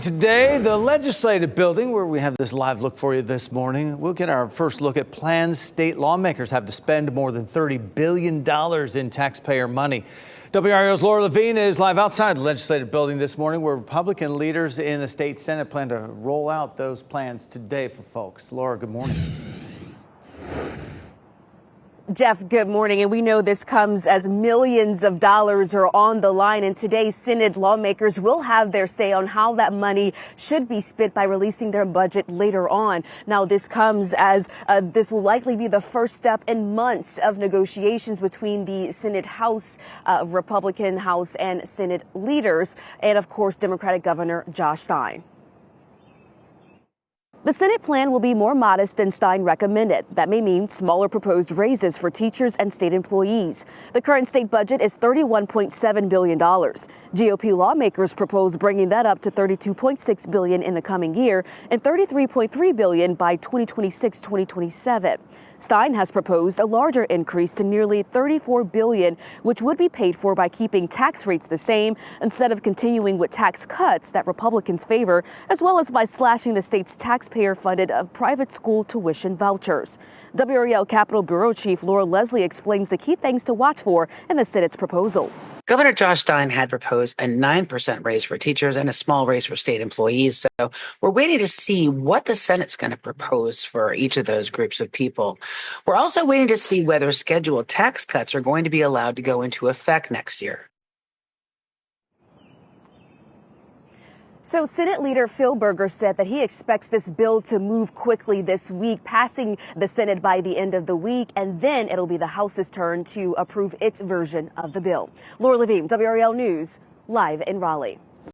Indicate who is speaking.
Speaker 1: Today, the legislative building, where we have this live look for you this morning. We'll get our first look at plans state lawmakers have to spend more than $30 billion in taxpayer money. WRAL's Laura Levine is live outside the legislative building this morning, where Republican leaders in the state Senate plan to roll out those plans today for folks. Laura, good morning.
Speaker 2: Jeff, good morning. And we know this comes as millions of dollars are on the line. And today, Senate lawmakers will have their say on how that money should be spent by releasing their budget later on. Now, this comes as this will likely be the first step in months of negotiations between the Senate House, Republican House and Senate leaders, and, of course, Democratic Governor Josh Stein. The Senate plan will be more modest than Stein recommended. That may mean smaller proposed raises for teachers and state employees. The current state budget is $31.7 billion. GOP lawmakers propose bringing that up to $32.6 billion in the coming year and $33.3 billion by 2026-2027. Stein has proposed a larger increase to nearly $34 billion, which would be paid for by keeping tax rates the same instead of continuing with tax cuts that Republicans favor, as well as by slashing the state's taxpayer-funded private school tuition vouchers. WRAL Capitol Bureau Chief Laura Leslie explains the key things to watch for in the Senate's proposal.
Speaker 3: Governor Josh Stein had proposed a 9% raise for teachers and a small raise for state employees. So we're waiting to see what the Senate's going to propose for each of those groups of people. We're also waiting to see whether scheduled tax cuts are going to be allowed to go into effect next year.
Speaker 2: So Senate Leader Phil Berger said that he expects this bill to move quickly this week, passing the Senate by the end of the week, and then it'll be the House's turn to approve its version of the bill. Laura Levine, WRAL News, live in Raleigh.